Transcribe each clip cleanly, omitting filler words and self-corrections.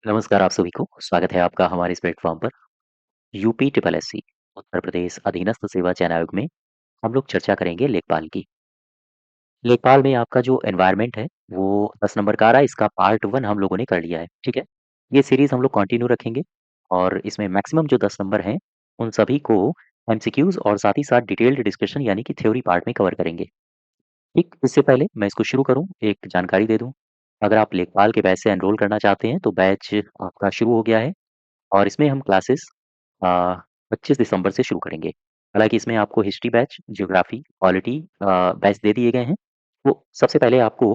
नमस्कार आप सभी को, स्वागत है आपका हमारे इस प्लेटफ़ॉर्म पर। UP triple SC, Uttar Pradesh अधीनस्थ सेवा चयन आयोग में हम लोग चर्चा करेंगे लेखपाल की। लेखपाल में आपका जो एनवायरनमेंट है, वो 10 नंबर का आ रहा है, इसका पार्ट 1 हम लोगों ने कर लिया है, ठीक है? ये सीरीज़ हम लोग कंटिन्यू रखेंगे और इसमें मैक्सिमम जो 10 नंबर हैं, उन सभी को एमसीक्यूज़ और साथ ही साथ डिटेल्ड डिस्कशन यानी कि थ्योरी पार्ट में कवर करेंगे। ठीक, इससे पहले मैं इसको शुरू करूँ, एक जानकारी दे दूँ। अगर आप लेखपाल के बैच से एनरोल करना चाहते हैं, तो बैच आपका शुरू हो गया है। और इसमें हम क्लासेस अ, 25 दिसंबर से शुरू करेंगे। हालाँकि इसमें आपको history batch, geography, polity batch दे दिए गए हैं। तो सबसे पहले आपको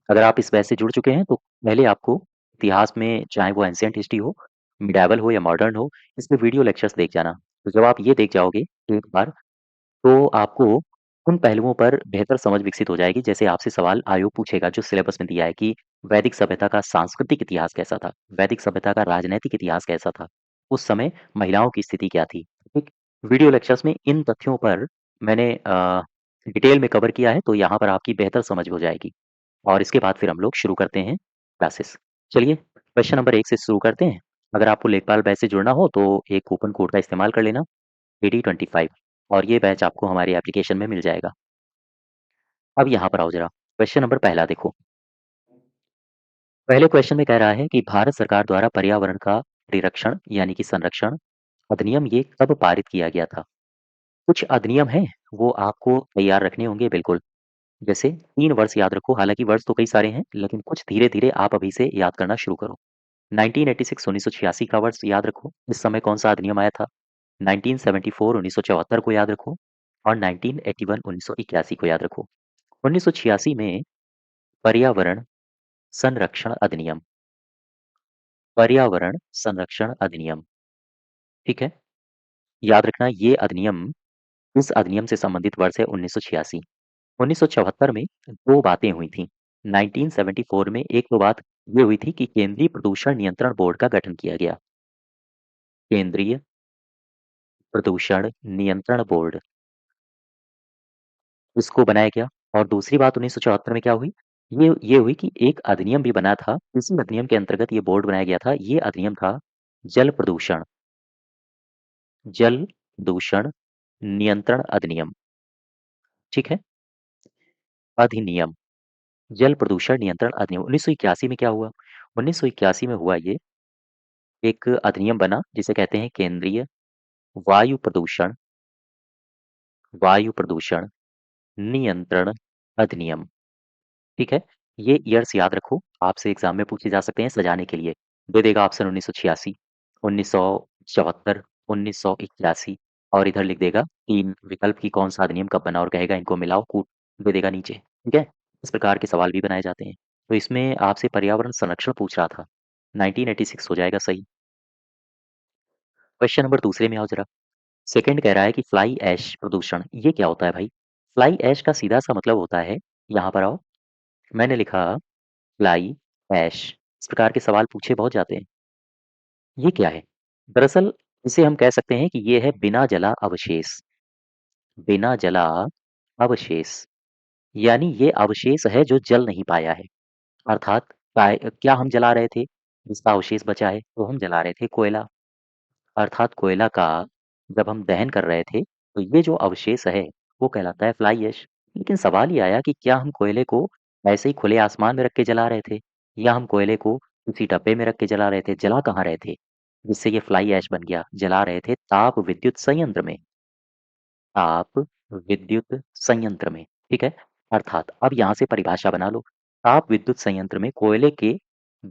अगर आप इस बैच से जुड़ चुके हैं, तो पहले आपको इतिहास में चाहे वो एंशिएंट हिस्ट्री हो, मिडेवल हो या मॉडर्न हो, इसमें वीडियो लेक्चर्स देख जाना। तो जब आप ये देख जाओगे एक बार, तो आपको उन पहलुओं पर बेहतर समझ विकसित हो जाएगी, जैसे आपसे सवाल आयोग पूछेगा जो सिलेबस में दिया है कि वैदिक सभ्यता का सांस्कृतिक इतिहास कैसा था? वैदिक सभ्यता का राजनैतिक इतिहास कैसा था? उस समय महिलाओं की स्थिति क्या थी? ठीक? वीडियो लेक्चर्स में इन तथ्यों पर मैंने डिटेल में कवर किया है, तो यहाँ पर आपकी बेहतर समझ हो जाएगी और इसके बाद फिर हम लोग शुरू करते हैं क्लासेस। चलिए, क्वेश्चन नंबर 1 से शुरू करते हैं। अगर आपको लेखपाल बैच से जुड़ना हो, तो एक कूपन कोड का इस्तेमाल कर लेना, AD25 और ये बैच आपको हमारे एप्लीकेशन में मिल जाएगा। अब यहाँ पर आओ ज़रा, क्वेश्चन नंबर पहला देखो। पहले क्वेश्चन में कह रहा है कि भारत सरकार द्वारा पर्यावरण का परिरक्षण यानी कि संरक्षण अधिनियम ये कब पारित किया गया था? कुछ अधिनियम हैं, वो आपको तैयार रखने होंगे बिल्कुल। जैसे 3 वर्ष याद रखो, हालाँकि वर्ष तो कई सारे हैं, लेकिन कुछ धीरे-धीरे आप अभी से याद करना शुरू करो। 1986 1986 का वर्ष याद रखो, इस समय कौन-सा अधिनियम आया था? 1974 1974 को याद रखो और 1981 1981 को याद रखो। 1986 में पर्यावरण संरक्षण अधिनियम, पर्यावरण संरक्षण अधिनियम, ठीक है? याद रखना ये अधिनियम, इस अधिनियम से संबंधित वर्ष है 1986। 1974 में 2 बातें हुई थीं। 1974 में एक तो बात ये हुई थी कि केंद्रीय प्रदूषण नियंत्रण बोर्ड का गठन किया गया। केंद्रीय प्रदूषण नियंत्रण बोर्ड, इसको बनाया गया और दूसरी बात 1974 में क्या हुई? ये हुई कि एक अधिनियम भी बना था, इसी अधिनियम के अंतर्गत ये बोर्ड बनाया गया था। ये अधिनियम था जल प्रदूषण, जल दूषण नियंत्रण अधिनियम, ठीक है? अधिनियम, जल प्रदूषण नियंत्रण अधिनियम। 1981 में क्या हुआ? 1981 में हुआ ये, एक अधिनियम बना जिसे कहते हैं केंद्रीय वायु प्रदूषण वायु प्रदूषण नियंत्रण अधिनियम, ठीक है? ये ईयर्स याद रखो, आपसे एग्ज़ाम में पूछे जा सकते हैं सजाने के लिए। दे देगा ऑप्शन 1986, 1974, 1981 और इधर लिख देगा 3 विकल्प कि कौन-सा अधिनियम कब बना और कहेगा इनको मिलाओ, कूट दे देगा नीचे, ठीक है? इस प्रकार के सवाल भी बनाए जाते हैं। तो इसमें आपसे पर्यावरण संरक्षण पूछ रहा था, 1986 हो जाएगा सही। क्वेश्चन नंबर दूसरे में आओ ज़रा। सेकंड कह रहा है कि फ्लाई ऐश प्रदूषण, ये क्या होता है भाई? फ्लाई ऐश का सीधा-सा मतलब होता है, यहाँ पर आओ, मैंने लिखा फ्लाई ऐश, इस प्रकार के सवाल पूछे बहुत जाते हैं। ये क्या है? दरअसल इसे हम कह सकते हैं कि ये है बिना जला अवशेष, बिना जला अवशेष, यानी ये अवशेष है जो जल नहीं पाया है। अर्थात क्या हम जला रहे थे? जिसका अवशेष बचा है, तो हम जला रहे थे कोयला। अर्थात कोयला का जब हम दहन कर रहे थे, तो ये जो अवशेष है, वो कहलाता है फ्लाई ऐश। लेकिन सवाल ये आया कि क्या हम कोयले को ऐसे ही खुले आसमान में रख के जला रहे थे? या हम कोयले को किसी डब्बे में रख के जला रहे थे? जला कहाँ रहे थे? जिससे ये फ्लाई ऐश बन गया। जला रहे थे ताप विद्युत संयंत्र में, ताप विद्युत संयंत्र में, ठीक है? अर्थात अब यहाँ से परिभाषा बना लो। ताप विद्युत संयंत्र में कोयले के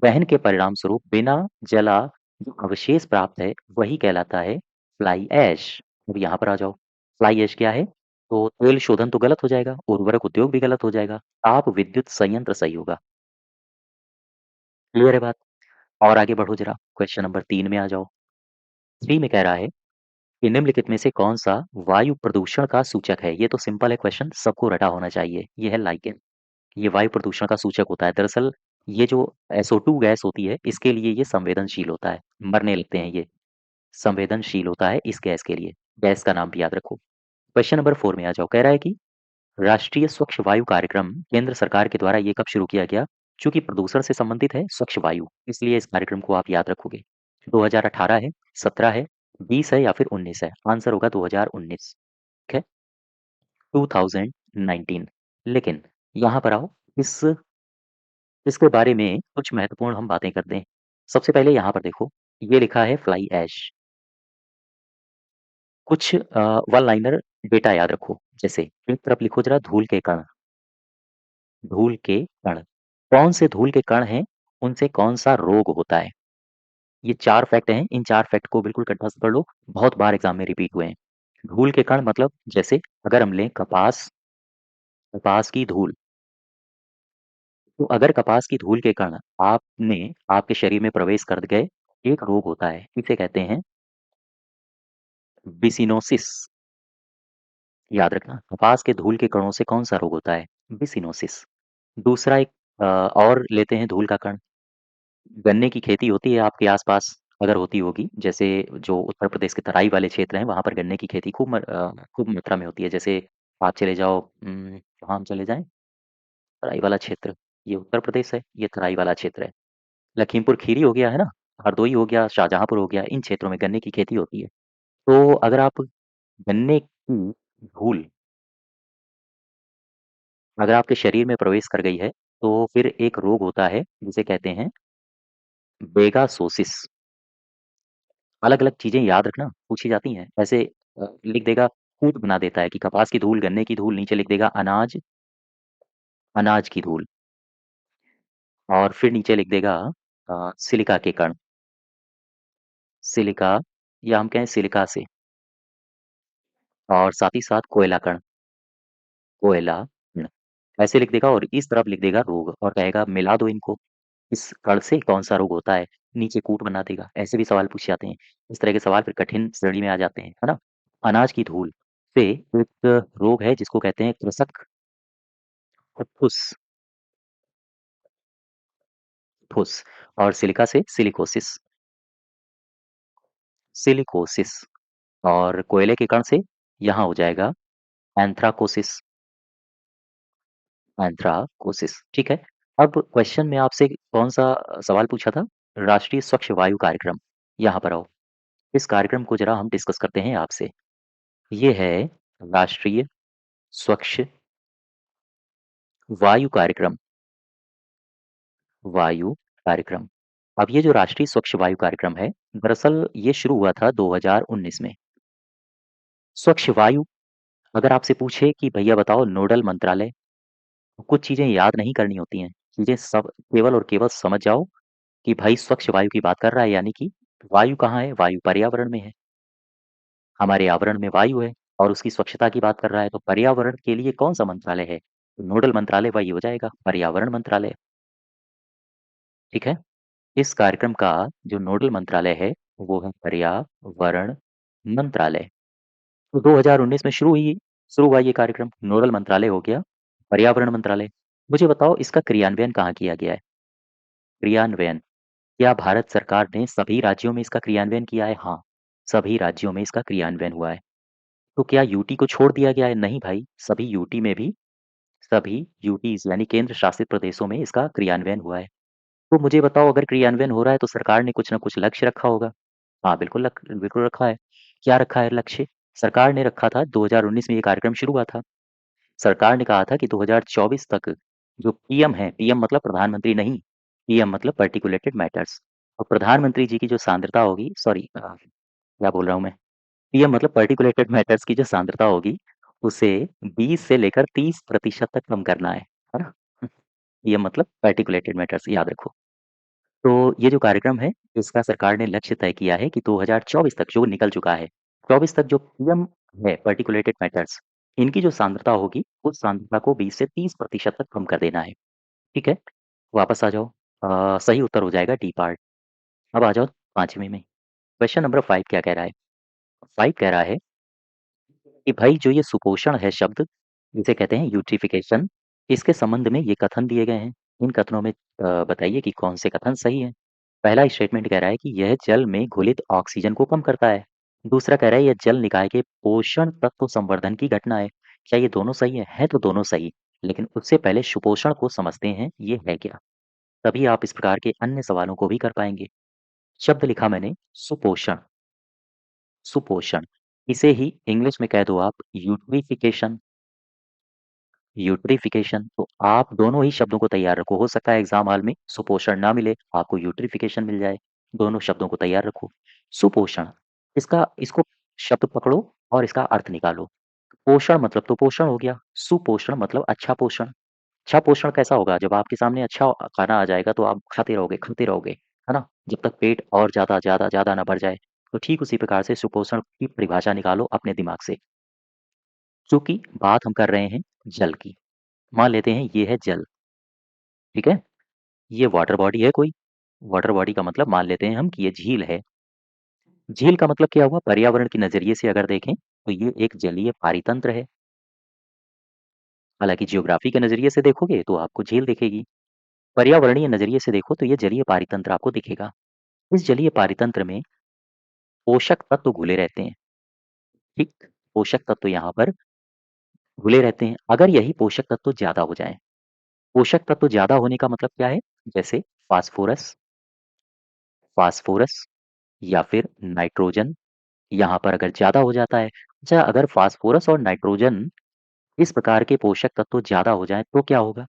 दहन के परिणाम स्वरूप बिना जला जो अवशेष प्राप्त है, वही कहलाता है फ्लाई ऐश। अब यहाँ पर आ जाओ, फ्लाई ऐश क्या है? तो तेल शोधन तो गलत हो जाएगा, उर्वरक उद्योग भी गलत हो जाएगा, ताप विद्युत संयंत्र सही होगा। क्लियर है बात? और आगे बढ़ो जरा, क्वेश्चन नंबर 3 में आ जाओ। 3 में कह रहा है कि निम्नलिखित में से कौन-सा वायु प्रदूषण का सूचक है? ये तो सिंपल है क्वेश्चन, सबको रटा होना चाहिए। ये है लाइकेन, ये वायु प्रदूषण का सूचक होता है। दरअसल ये जो SO2 गैस होती है, इसके लिए ये संवेदनशील होता है, मरने लगते हैं ये, संवेदनशील होता है इस गैस के लिए। गैस का नाम भी याद रखो। क्वेश्चन नंबर 4 में आ जाओ, कह रहा है कि राष्ट्रीय स्वच्छ वायु कार्यक्रम केंद्र सरकार के द्वारा ये कब शुरू किया गया? चूँकि प्रदूषण से संबंधित है स्वच्छ वायु, इसलिए इस कार्यक्रम को आप याद रखोगे। 2018 है, 17 है, 20 है या फिर 19 है? आंसर होगा 2019, ठीक है? 2019। लेकिन यहाँ पर आओ, इस इसके बारे में कुछ महत्वपूर्ण हम बातें करते हैं। सबसे पहले यहाँ पर देखो, ये लिखा है फ्लाई ऐश। कुछ वन लाइनर डेटा याद रखो, जैसे एक तरफ लिखो जरा धूल के कण, धूल के कण। कौन से धूल के कण हैं, उनसे कौन-सा रोग होता है? ये 4 फैक्ट हैं, इन 4 फैक्ट को बिल्कुल कंठस्थ कर लो, बहुत बार एग्ज़ाम में रिपीट हुए हैं। धूल के कण मतलब जैसे अगर हम लें कपास, कपास की धूल, तो अगर कपास की धूल के कण आपने आपके शरीर में प्रवेश कर गए, एक रोग होता है, इसे कहते हैं बिसिनोसिस। याद रखना, कपास के धूल के कणों से कौन-सा रोग होता है? बिसिनोसिस। दूसरा एक और लेते हैं धूल का कण। गन्ने की खेती होती है आपके आस-पास, अगर होती होगी, जैसे जो उत्तर प्रदेश के तराई वाले क्षेत्र हैं, वहाँ पर गन्ने की खेती खूब मात्रा में होती है। जैसे आप चले जाओ कहाँ हम चले जाएँ? तराई वाला क्षेत्र, ये उत्तर प्रदेश है, ये तराई वाला क्षेत्र है। लखीमपुर खीरी हो गया, है ना? हरदोई हो गया, शाहजहाँपुर हो गया, इन क्षेत्रों में गन्ने की खेती होती है। तो अगर आप गन्ने की धूल अगर आपके शरीर में प्रवेश कर गई है, तो फिर एक रोग होता है, जिसे कहते हैं बेगासोसिस। अलग-अलग चीज़ें याद रखना, पूछी जाती हैं। ऐसे लिख देगा, कूट बना देता है कि कपास की धूल, गन्ने की धूल, नीचे लिख देगा अनाज, अनाज की धूल और फिर नीचे लिख देगा सिलिका के कण, सिलिका या हम कहें सिलिका से और साथ ही साथ कोयला कण, कोयला कण। ऐसे लिख देगा और इस तरफ लिख देगा रोग और कहेगा मिला दो इनको, इस कण से कौन-सा रोग होता है? नीचे कूट बना देगा। ऐसे भी सवाल पूछे जाते हैं। इस तरह के सवाल फिर कठिन श्रेणी में आ जाते हैं, है ना? अनाज की धूल से एक रोग है जिसको कहते हैं कृषक फुफ्फुस, फुस और सिलिका से सिलिकोसिस, सिलिकोसिस और कोयले के कण से यहाँ हो जाएगा एंथ्राकोसिस, एंथ्राकोसिस, ठीक है? अब क्वेश्चन में आपसे कौन-सा सवाल पूछा था? राष्ट्रीय स्वच्छ वायु कार्यक्रम। यहाँ पर आओ, इस कार्यक्रम को ज़रा हम डिस्कस करते हैं आपसे। ये है राष्ट्रीय स्वच्छ वायु कार्यक्रम, वायु कार्यक्रम। अब ये जो राष्ट्रीय स्वच्छ वायु कार्यक्रम है, दरअसल ये शुरू हुआ था 2019 में। स्वच्छ वायु अगर आपसे पूछे कि भैया बताओ नोडल मंत्रालय, तो कुछ चीज़ें याद नहीं करनी होती हैं। चीज़ें सब केवल और केवल समझ जाओ कि भाई स्वच्छ वायु की बात कर रहा है यानी कि वायु कहाँ है? वायु पर्यावरण में है। हमारे आवरण में वायु है और उसकी स्वच्छता की बात कर रहा है, तो पर्यावरण के लिए कौन-सा मंत्रालय है? तो नोडल मंत्रालय वही हो जाएगा, पर्यावरण मंत्रालय, ठीक है? इस कार्यक्रम का जो नोडल मंत्रालय है, वो है पर्यावरण मंत्रालय। तो 2019 में शुरू हुआ ये कार्यक्रम, नोडल मंत्रालय हो गया पर्यावरण मंत्रालय। मुझे बताओ इसका क्रियान्वयन कहाँ किया गया है? क्रियान्वयन, क्या भारत सरकार ने सभी राज्यों में इसका क्रियान्वयन किया है? हाँ, सभी राज्यों में इसका क्रियान्वयन हुआ है। तो क्या यूटी को छोड़ दिया गया है? नहीं भाई, सभी यूटीज़ यानी केंद्र शासित प्रदेशों में इसका क्रियान्वयन हुआ है। तो मुझे बताओ अगर क्रियान्वयन हो रहा है तो सरकार ने कुछ न कुछ लक्ष्य रखा होगा। हाँ, बिल्कुल रखा है। क्या रखा है लक्ष्य? सरकार ने रखा था 2019 में ये कार्यक्रम शुरू हुआ था। सरकार ने कहा था कि 2024 तक जो पीएम है, पीएम मतलब प्रधानमंत्री नहीं, पीएम मतलब पार्टिकुलेटेड मैटर्स और प्रधानमंत्री जी की जो सांद्रता होगी सॉरी क्या बोल रहा हूँ मैं? पीएम मतलब पार्टिकुलेटेड मैटर्स की जो सांद्रता होगी, उसे 20 से लेकर 30% तक कम करना है ना? पीएम मतलब पार्टिकुलेटेड मैटर्स याद रखो। तो ये जो कार्यक्रम है, इसका सरकार ने लक्ष्य तय किया है कि 2024 तक जो निकल चुका है, 24 तक जो पीएम है पार्टिकुलेटेड मैटर्स, इनकी जो सांद्रता होगी, उस सांद्रता को 20 से 30% तक कम कर देना है, ठीक है? वापस आ जाओ सही उत्तर हो जाएगा डी पार्ट। अब आ जाओ 5वें में, क्वेश्चन नंबर 5 क्या कह रहा है? 5 कह रहा है कि भाई जो ये सुपोषण है शब्द, जिसे कहते हैं यूट्रिफिकेशन, इसके संबंध में ये कथन दिए गए हैं। इन कथनों में बताइए कि कौन से कथन सही हैं? पहला स्टेटमेंट कह रहा है कि यह जल में घुलित ऑक्सीजन को कम करता है। दूसरा कह रहा है यह जल निकाय के पोषण तत्व संवर्धन की घटना है। क्या ये दोनों सही है? है तो दोनों सही, लेकिन उससे पहले सुपोषण को समझते हैं, ये है क्या? तभी आप इस प्रकार के अन्य सवालों को भी कर पाएँगे। शब्द लिखा मैंने सुपोषण, सुपोषण। इसे ही इंग्लिश में कह दो आप यूट्रिफिकेशन, यूट्रिफिकेशन। तो आप दोनों ही शब्दों को तैयार रखो। हो सकता है एग्ज़ाम हॉल में सुपोषण ना मिले, आपको यूट्रिफिकेशन मिल जाए। दोनों शब्दों को तैयार रखो। सुपोषण, इसको शब्द पकड़ो और इसका अर्थ निकालो। पोषण मतलब तो पोषण हो गया, सुपोषण मतलब अच्छा पोषण। अच्छा पोषण कैसा होगा? जब आपके सामने अच्छा खाना आ जाएगा तो आप खाते रहोगे, है ना? जब तक पेट और ज़्यादा, ज़्यादा, ज़्यादा ना भर जाए। तो ठीक उसी प्रकार से सुपोषण की परिभाषा निकालो अपने दिमाग से। चूँकि बात हम कर रहे हैं जल की, मान लेते हैं ये है जल, ठीक है? ये वाटर बॉडी है कोई, वाटर बॉडी का मतलब मान लेते हैं हम कि ये झील है। झील का मतलब क्या हुआ? पर्यावरण के नज़रिए से अगर देखें तो ये एक जलीय पारितंत्र है। हालाँकि ज्योग्राफी के नज़रिए से देखोगे तो आपको झील दिखेगी। पर्यावरणीय नज़रिए से देखो तो ये जलीय पारितंत्र आपको दिखेगा। इस जलीय पारितंत्र में पोषक तत्व घुले रहते हैं, ठीक? पोषक तत्व यहाँ पर घुले रहते हैं। अगर यही पोषक तत्व ज़्यादा हो जाएँ, पोषक तत्व ज़्यादा होने का मतलब क्या है? जैसे फास्फोरस, फास्फोरस या फिर नाइट्रोजन, यहाँ पर अगर ज़्यादा हो जाता है। अच्छा, अगर फास्फोरस और नाइट्रोजन इस प्रकार के पोषक तत्व ज़्यादा हो जाएँ तो क्या होगा?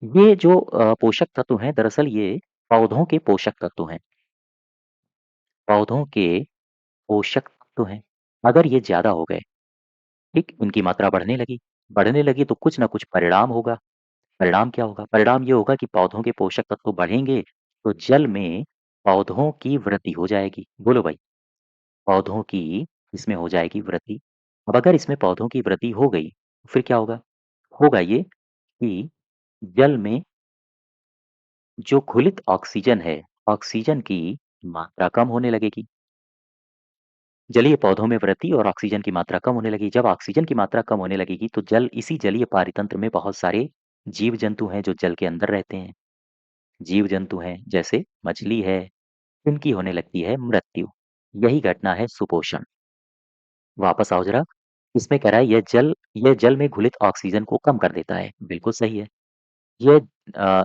ये जो पोषक तत्व हैं दरअसल ये पौधों के पोषक तत्व हैं, पौधों के पोषक तत्व हैं। अगर ये ज़्यादा हो गए, ठीक? इनकी मात्रा बढ़ने लगी तो कुछ न कुछ परिणाम होगा। परिणाम क्या होगा? परिणाम ये होगा कि पौधों के पोषक तत्व बढ़ेंगे, तो जल में पौधों की वृद्धि हो जाएगी। बोलो भाई, पौधों की इसमें हो जाएगी वृद्धि। अब अगर इसमें पौधों की वृद्धि हो गई, फिर क्या होगा? होगा ये कि जल में जो घुलित ऑक्सीजन है, ऑक्सीजन की मात्रा कम होने लगेगी। जलीय पौधों में वृद्धि और ऑक्सीजन की मात्रा कम होने लगी। जब ऑक्सीजन की मात्रा कम होने लगेगी, तो इसी जलीय पारितंत्र में बहुत सारे जीव-जंतु हैं जो जल के अंदर रहते हैं। जीव-जंतु हैं जैसे मछली है, इनकी होने लगती है मृत्यु। यही घटना है सुपोषण। वापस आओ ज़रा, इसमें कह रहा है यह जल में घुलित ऑक्सीजन को कम कर देता है। बिल्कुल सही है। यह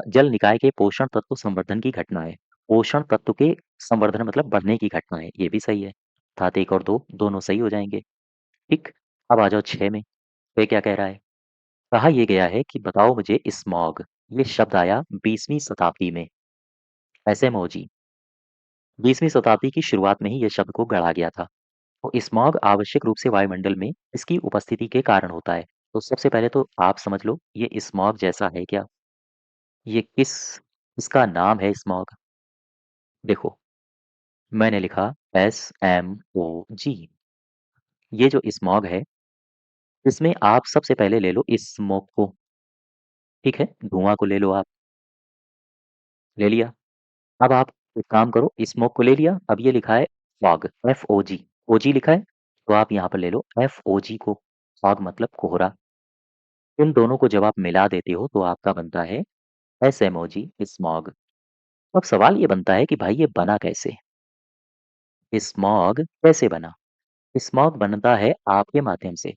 जल निकाय के पोषण तत्व संवर्धन की घटना है। पोषण तत्व के संवर्धन मतलब बढ़ने की घटना है, ये भी सही है। अर्थात 1 और 2 दोनों सही हो जाएँगे। ठीक, अब आ जाओ 6 में। 6 क्या कह रहा है? कहा ये गया है कि बताओ मुझे स्मॉग, ये शब्द आया 20वीं शताब्दी में, एसएमओजी। 20वीं शताब्दी की शुरुआत में ही ये शब्द को गढ़ा गया था। तो स्मॉग आवश्यक रूप से वायुमंडल में इसकी उपस्थिति के कारण होता है। तो सबसे पहले तो आप समझ लो ये स्मॉग जैसा है क्या? ये किसका नाम है स्मॉग? देखो, मैंने लिखा SMOG। ये जो स्मॉग है, इसमें आप सबसे पहले ले लो स्मोक को, ठीक है? धुआँ को ले लो आप, ले लिया। अब आप एक काम करो, स्मोक को ले लिया, अब ये लिखा है फॉग, FOG, OG लिखा है, तो आप यहाँ पर ले लो FOG को, फॉग मतलब कोहरा। इन दोनों को जब आप मिला देते हो तो आपका बनता है SMOG, स्मॉग। अब सवाल ये बनता है कि भाई ये बना कैसे? स्मॉग कैसे बना? स्मॉग बनता है आपके माध्यम से।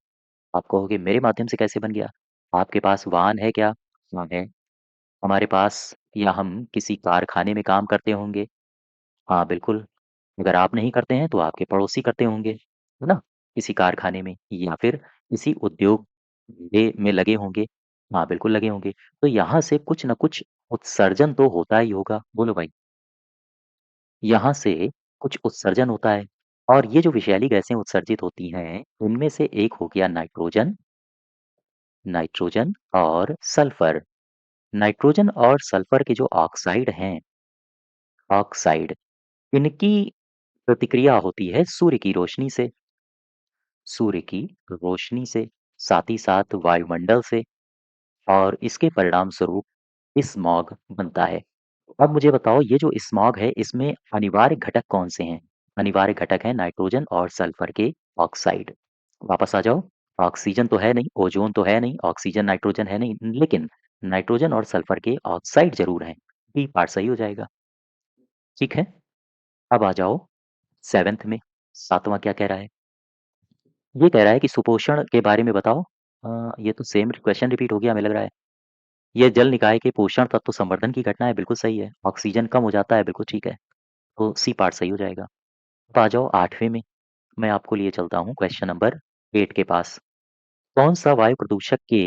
आप कहोगे मेरे माध्यम से कैसे बन गया? आपके पास वाहन है क्या? हाँ है। हमारे पास या हम किसी कारखाने में काम करते होंगे? हाँ, बिल्कुल। अगर आप नहीं करते हैं तो आपके पड़ोसी करते होंगे, है ना? किसी कारखाने में या फिर किसी उद्योग में लगे होंगे। हाँ, बिल्कुल लगे होंगे। तो यहाँ से कुछ न कुछ उत्सर्जन तो होता ही होगा। बोलो भाई। यहाँ से कुछ उत्सर्जन होता है और ये जो विषैली गैसें उत्सर्जित होती हैं, उनमें से एक हो गया नाइट्रोजन, नाइट्रोजन और सल्फर। नाइट्रोजन और सल्फर के जो ऑक्साइड हैं, ऑक्साइड, इनकी प्रतिक्रिया होती है सूर्य की रोशनी से, सूर्य की रोशनी से, साथ ही साथ वायुमंडल से और इसके परिणाम स्वरूप स्मॉग बनता है। अब मुझे बताओ ये जो स्मॉग है इसमें अनिवार्य घटक कौन से हैं? अनिवार्य घटक हैं नाइट्रोजन और सल्फर के ऑक्साइड। वापस आ जाओ, ऑक्सीजन तो है नहीं, ओज़ोन तो है नहीं, ऑक्सीजन, नाइट्रोजन है नहीं, लेकिन नाइट्रोजन और सल्फर के ऑक्साइड ज़रूर हैं। बी पार्ट सही हो जाएगा, ठीक है? अब आ जाओ 7th में, 7वाँ क्या कह रहा है? ये कह रहा है कि सुपोषण के बारे में बताओ। ये तो सेम क्वेश्चन रिपीट हो गया हमें लग रहा है। ये जल निकाय के पोषण तत्व संवर्धन की घटना है, बिल्कुल सही है। ऑक्सीजन कम हो जाता है, बिल्कुल ठीक है। तो सी पार्ट सही हो जाएगा। अब आ जाओ 8वें में, मैं आपको लिए चलता हूँ क्वेश्चन नंबर 8 के पास। कौन-सा वायु प्रदूषक के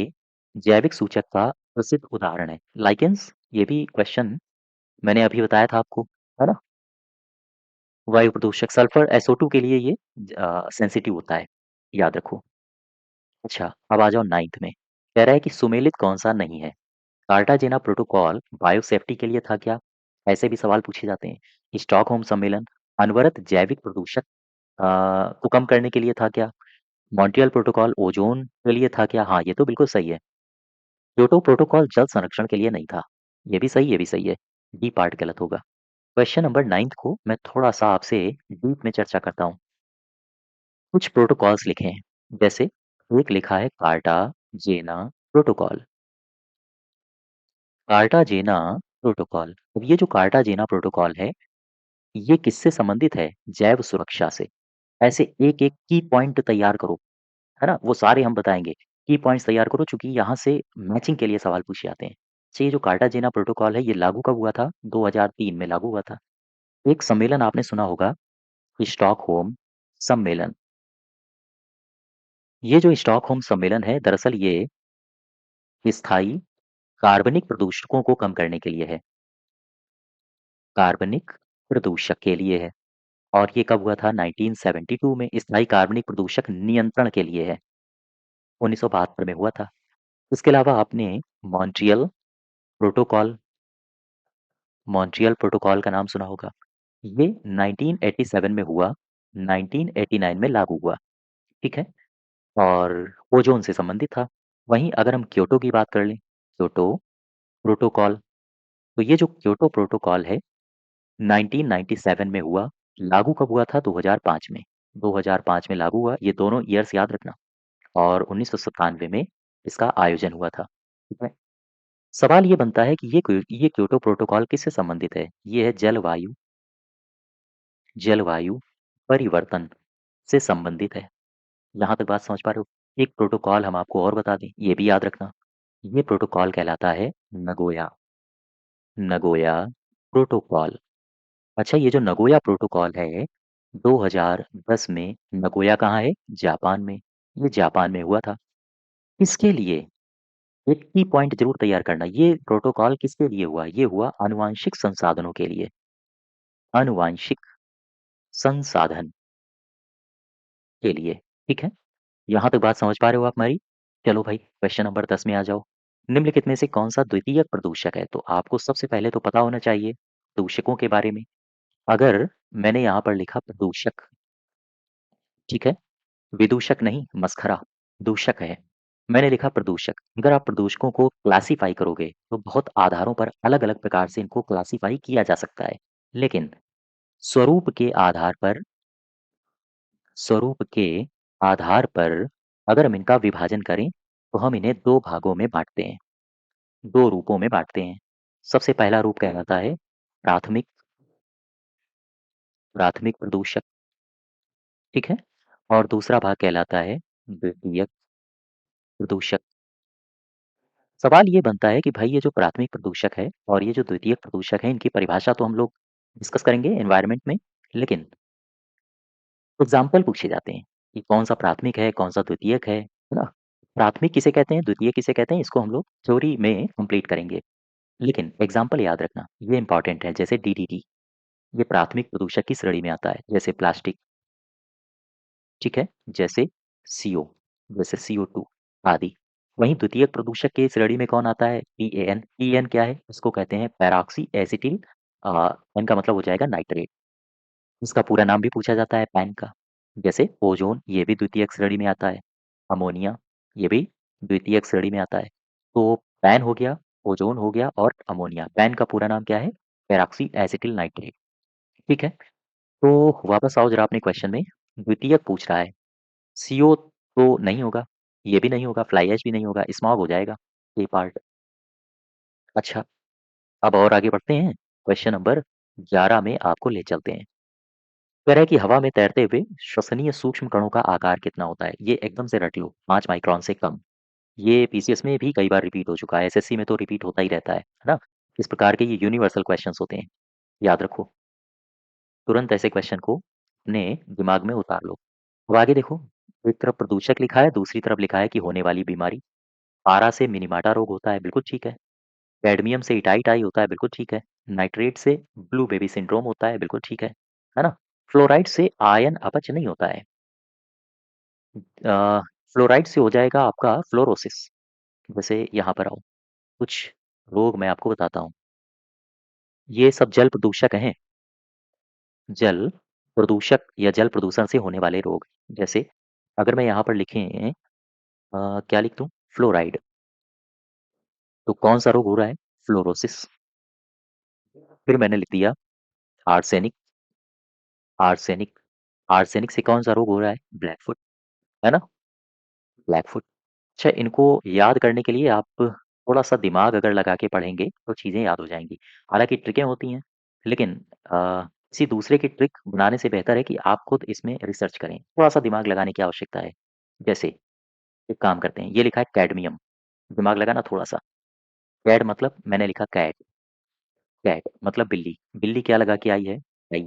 जैविक सूचक का प्रसिद्ध उदाहरण है? लाइकेन्स, ये भी क्वेश्चन मैंने अभी बताया था आपको, है ना? वायु प्रदूषक सल्फर SO2 के लिए ये सेंसिटिव होता है, याद रखो। अच्छा, अब आ जाओ 9th में। कह रहा है कि सुमेलित कौन-सा नहीं है? कार्टाजेना प्रोटोकॉल बायोसेफ्टी के लिए था क्या? ऐसे भी सवाल पूछे जाते हैं। स्टॉकहोम सम्मेलन अनवरत जैविक प्रदूषक को कम करने के लिए था क्या? मॉन्ट्रियल प्रोटोकॉल ओज़ोन के लिए था क्या? हाँ, ये तो बिल्कुल सही है। क्योटो प्रोटोकॉल जल संरक्षण के लिए नहीं था। ये भी सही, ये भी सही है। डी पार्ट गलत होगा। क्वेश्चन नंबर 9th को मैं थोड़ा-सा आपसे डीप में चर्चा करता हूँ। कुछ प्रोटोकॉल्स लिखे हैं, जैसे एक लिखा है कार्टाजेना प्रोटोकॉल। Cartagena protocol. अब ये जो कार्टाजेना प्रोटोकॉल है, ये किससे संबंधित है? जैव सुरक्षा से। ऐसे एक-एक की पॉइंट तैयार करो, है ना? वो सारे हम बताएँगे। की पॉइंट्स तैयार करो चूँकि यहाँ से मैचिंग के लिए सवाल पूछे जाते हैं। अच्छा, ये जो कार्टाजेना प्रोटोकॉल है, ये लागू कब हुआ था? 2003 में लागू हुआ था। एक सम्मेलन आपने सुना होगा, स्टॉकहोम सम्मेलन। ये जो स्टॉकहोम सम्मेलन है, दरअसल ये स्थायी कार्बनिक प्रदूषकों को कम करने के लिए है। कार्बनिक प्रदूषक के लिए है। और ये कब हुआ था? 1972 में स्थायी कार्बनिक प्रदूषक नियंत्रण के लिए है। 1972 में हुआ था। इसके अलावा आपने मॉन्ट्रियल प्रोटोकॉल मॉन्ट्रियल प्रोटोकॉल का नाम सुना होगा। ये 1987 में हुआ, 1989 में लागू हुआ, ठीक है? और ओज़ोन से संबंधित था। वहीं अगर हम क्योटो की बात कर लें, क्योटो प्रोटोकॉल, तो ये जो क्योटो प्रोटोकॉल है 1997 में हुआ, लागू कब हुआ था? 2005 में। 2005 में लागू हुआ, ये दोनों ईयर्स याद रखना। और 1997 में इसका आयोजन हुआ था, ठीक है? सवाल ये बनता है कि ये क्योटो प्रोटोकॉल किससे संबंधित है? ये है जलवायु परिवर्तन से संबंधित है। यहाँ तक बात समझ पा रहे हो? एक प्रोटोकॉल हम आपको और बता दें, ये भी याद रखना। ये प्रोटोकॉल कहलाता है नगोया नगोया प्रोटोकॉल। अच्छा, ये जो नगोया प्रोटोकॉल है, 2010 में नगोया कहाँ है? जापान में। ये जापान में हुआ था। किसके लिए? एक की पॉइंट ज़रूर तैयार करना। ये प्रोटोकॉल किसके लिए हुआ? ये हुआ आनुवांशिक संसाधनों के लिए। आनुवांशिक संसाधन के लिए, ठीक है? यहाँ तक बात समझ पा रहे हो आप हमारी? चलो भाई, क्वेश्चन नंबर 10 में आ जाओ। निम्नलिखित में से कौन-सा द्वितीयक प्रदूषक है? तो आपको सबसे पहले तो पता होना चाहिए प्रदूषकों के बारे में। अगर मैंने यहाँ पर लिखा प्रदूषक, ठीक है? विदूषक नहीं, मसखरा, दूषक है। मैंने लिखा प्रदूषक। अगर आप प्रदूषकों को क्लासिफ़ाई करोगे, तो बहुत आधारों पर अलग-अलग प्रकार से इनको क्लासिफ़ाई किया जा सकता है। लेकिन स्वरूप के आधार पर स्वरूप के आधार पर अगर हम इनका विभाजन करें, तो हम इन्हें 2 भागों में बाँटते हैं, 2 रूपों में बाँटते हैं। सबसे पहला रूप कहलाता है प्राथमिक प्राथमिक प्रदूषक, ठीक है? और दूसरा भाग कहलाता है द्वितीयक प्रदूषक। सवाल ये बनता है कि भाई ये जो प्राथमिक प्रदूषक है और ये जो द्वितीयक प्रदूषक है, इनकी परिभाषा तो हम लोग डिस्कस करेंगे एनवायरनमेंट में, लेकिन एग्ज़ाम्पल पूछे जाते हैं कि कौन-सा प्राथमिक है, कौन-सा द्वितीयक है ना? प्राथमिक किसे कहते हैं, द्वितीयक किसे कहते हैं, इसको हम लोग थ्योरी में कंप्लीट करेंगे। लेकिन एग्ज़ाम्पल याद रखना, ये इम्पोर्टेंट है, जैसे डीडीटी, ये प्राथमिक प्रदूषक की श्रेणी में आता है, जैसे प्लास्टिक, ठीक है? जैसे सीओ, जैसे CO2 आदि। वहीं द्वितीयक प्रदूषक की श्रेणी में कौन आता है? पीएन। पीएन क्या है? इसको कहते हैं पैरॉक्सी एसिटिल एन का मतलब हो जाएगा नाइट्रेट। इसका पूरा नाम भी पूछा जाता है पैन का। जैसे ओज़ोन, ये भी द्वितीयक श्रेणी में आता है। अमोनिया, ये भी द्वितीयक श्रेणी में आता है। तो पैन हो गया, ओज़ोन हो गया और अमोनिया। पैन का पूरा नाम क्या है? पैरॉक्सी एसिटिल नाइट्रेट, ठीक है? तो वापस आओ ज़रा अपने क्वेश्चन में। द्वितीयक पूछ रहा है, सीओ तो नहीं होगा, ये भी नहीं होगा, फ्लाई ऐश भी नहीं होगा, स्मॉग हो जाएगा, ए पार्ट। अच्छा, अब और आगे बढ़ते हैं। क्वेश्चन नंबर 11 में आपको ले चलते हैं। कह रहा है कि हवा में तैरते हुए श्वसनीय सूक्ष्म कणों का आकार कितना होता है? ये एकदम से रट लो, 5 माइक्रोन से कम। ये पीसीएस में भी कई बार रिपीट हो चुका है, एसएससी में तो रिपीट होता ही रहता है ना? इस प्रकार के ये यूनिवर्सल क्वेश्चंस होते हैं, याद रखो। तुरंत ऐसे क्वेश्चन को अपने दिमाग में उतार लो। अब आगे देखो, एक तरफ प्रदूषक लिखा है, दूसरी तरफ लिखा है कि होने वाली बीमारी। पारा से मिनीमाटा रोग होता है, बिल्कुल ठीक है। कैडमियम से इटाई होता है, बिल्कुल ठीक है। नाइट्रेट से ब्लू बेबी सिंड्रोम होता है, बिल्कुल ठीक है ना? फ्लोराइड से आयन अपच नहीं होता है। फ्लोराइड से हो जाएगा आपका फ्लोरोसिस। जैसे यहाँ पर आओ, कुछ रोग मैं आपको बताता हूँ। ये सब जल प्रदूषक हैं, जल प्रदूषक या जल प्रदूषण से होने वाले रोग। जैसे अगर मैं यहाँ पर लिखें क्या लिख दूँ? फ्लोराइड, तो कौन सा रोग हो रहा है? फ्लोरोसिस। फिर मैंने लिख दिया आर्सेनिक, आर्सेनिक, आर्सेनिक से कौन सा रोग हो रहा है? ब्लैकफुट, है ना? ब्लैकफुट। अच्छा, इनको याद करने के लिए आप थोड़ा-सा दिमाग अगर लगा के पढ़ेंगे, तो चीज़ें याद हो जाएँगी। हालाँकि ट्रिकें होती हैं, लेकिन किसी दूसरे की ट्रिक बनाने से बेहतर है कि आप खुद इसमें रिसर्च करें। थोड़ा-सा दिमाग लगाने की आवश्यकता है। जैसे एक काम करते हैं, ये लिखा है कैडमियम, दिमाग लगाना थोड़ा-सा। कैड मतलब मैंने लिखा कैट, कैट मतलब बिल्ली, बिल्ली क्या लगा के आई है? टाई।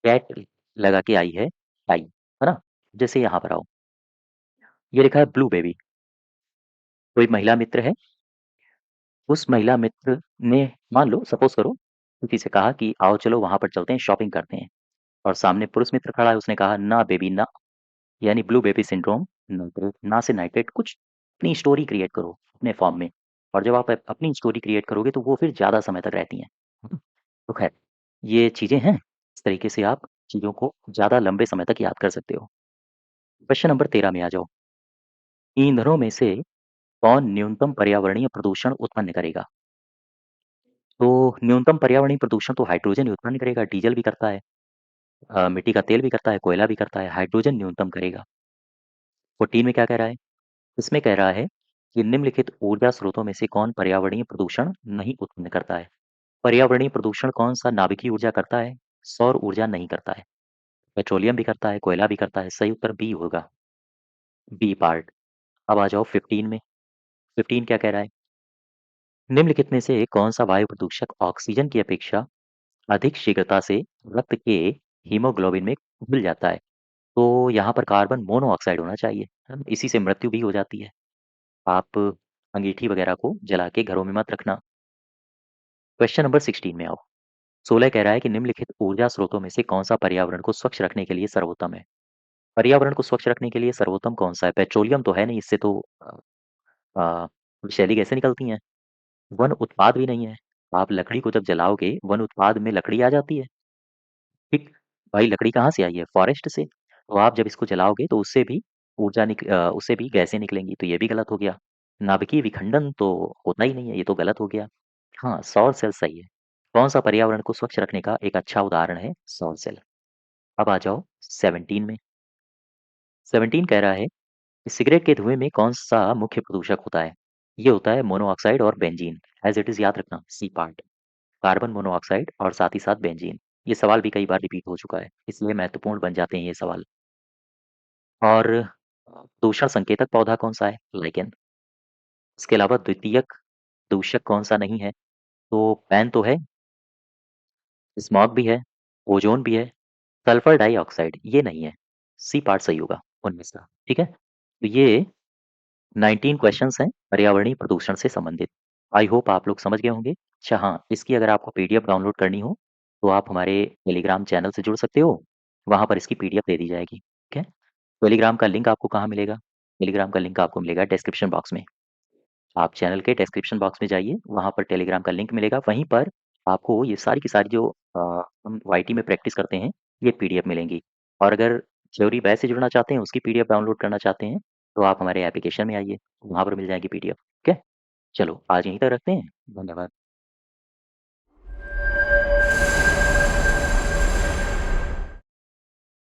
कैट लगा के आई है टाई, है ना? जैसे यहाँ पर आओ, ये लिखा है ब्लू बेबी, कोई महिला मित्र है, उस महिला मित्र ने मान लो सपोज़ करो किसी से कहा कि आओ चलो वहाँ पर चलते हैं, शॉपिंग करते हैं, और सामने पुरुष मित्र खड़ा है, उसने कहा ना बेबी ना, यानी ब्लू बेबी सिंड्रोम, नाइट्रेट, ना से नाइट्रेट, कुछ अपनी स्टोरी क्रिएट करो अपने फॉर्म में, और जब आप अपनी स्टोरी क्रिएट करोगे तो वो फिर ज़्यादा समय तक रहती हैं। तो खैर, ये चीज़ें हैं, इस तरीके से आप चीज़ों को ज़्यादा लंबे समय तक याद कर सकते हो। क्वेश्चन नंबर 13 में आ जाओ। ईंधनों में से कौन न्यूनतम पर्यावरणीय प्रदूषण उत्पन्न करेगा? तो न्यूनतम पर्यावरणीय प्रदूषण तो हाइड्रोजन ही उत्पन्न करेगा, डीजल भी करता है, मिट्टी का तेल भी करता है, कोयला भी करता है, हाइड्रोजन न्यूनतम करेगा। 14 में क्या कह रहा है? इसमें कह रहा है कि निम्नलिखित ऊर्जा स्रोतों में से कौन पर्यावरणीय प्रदूषण नहीं उत्पन्न करता है? पर्यावरणीय प्रदूषण कौन सा नाभिकीय ऊर्जा करता है? सौर ऊर्जा नहीं करता है। पेट्रोलियम भी करता है, कोयला भी करता है, सही उत्तर बी होगा, बी पार्ट। अब आ जाओ 15 में, 15 क्या कह रहा है? निम्नलिखित में से कौन सा वायु प्रदूषक ऑक्सीजन की अपेक्षा अधिक शीघ्रता से रक्त के हीमोग्लोबिन में घुल जाता है? तो यहाँ पर कार्बन मोनोऑक्साइड होना चाहिए, है ना? इसी से मृत्यु भी हो जाती है। आप अंगीठी वगैरह को जला के घरों में मत रखना। क्वेश्चन नंबर 16 में आओ। 16 कह रहा है कि निम्नलिखित ऊर्जा स्रोतों में से कौन सा पर्यावरण को स्वच्छ रखने के लिए सर्वोत्तम है? पर्यावरण को स्वच्छ रखने के लिए सर्वोत्तम कौन सा है? पेट्रोलियम तो है नहीं, इससे तो विषैली गैसें निकलती हैं। वन उत्पाद भी नहीं है। आप लकड़ी को जब जलाओगे, वन उत्पाद में लकड़ी आ जाती है, ठीक? भाई लकड़ी कहाँ से आई है? फॉरेस्ट से। तो आप जब इसको जलाओगे तो उससे भी गैसें निकलेंगी, तो ये भी गलत हो गया। नाभिकीय विखंडन तो होता ही नहीं है, ये तो गलत हो गया। हाँ, सौर सेल सही है। कौन-सा पर्यावरण को स्वच्छ रखने का एक अच्छा उदाहरण है? सौर सेल। अब आ जाओ 17 में। 17 कह रहा है कि सिगरेट के धुएँ में कौन-सा मुख्य प्रदूषक होता है? ये होता है मोनोऑक्साइड और बेंजीन। एज़ इट इज़ याद रखना, सी पार्ट। कार्बन मोनोऑक्साइड और साथ ही साथ बेंजीन। ये सवाल भी कई बार रिपीट हो चुका है, इसलिए महत्वपूर्ण बन जाते हैं ये सवाल। और दूषण संकेतक पौधा कौन-सा है? लाइकेन। इसके अलावा द्वितीयक दूषक कौन-सा नहीं है? तो पैन तो है, स्मॉग भी है, ओज़ोन भी है, सल्फर डाइऑक्साइड ये नहीं है। सी पार्ट सही होगा उनमें से, ठीक है? तो ये 19 क्वेश्चंस हैं पर्यावरणीय प्रदूषण से संबंधित। आई होप आप लोग समझ गए होंगे। अच्छा हाँ, इसकी अगर आपको पीडीएफ डाउनलोड करनी हो, तो आप हमारे टेलीग्राम चैनल से जुड़ सकते हो, वहाँ पर इसकी पीडीएफ दे दी जाएगी, ठीक है? टेलीग्राम का लिंक आपको कहाँ मिलेगा? टेलीग्राम का लिंक आपको मिलेगा डिस्क्रिप्शन बॉक्स में। आप चैनल के डिस्क्रिप्शन बॉक्स में जाइए, वहाँ पर टेलीग्राम का लिंक मिलेगा, वहीं पर आपको ये सारी की सारी जो हम वाईटी में प्रैक्टिस करते हैं, ये पीडीएफ मिलेंगी। और अगर थ्योरी बैच से जुड़ना चाहते हैं, उसकी पीडीएफ डाउनलोड करना चाहते हैं, तो आप हमारे एप्लीकेशन में आइए, वहाँ पर मिल जाएगी पीडीएफ, ठीक है? चलो, आज यहीं तक रखते हैं। धन्यवाद।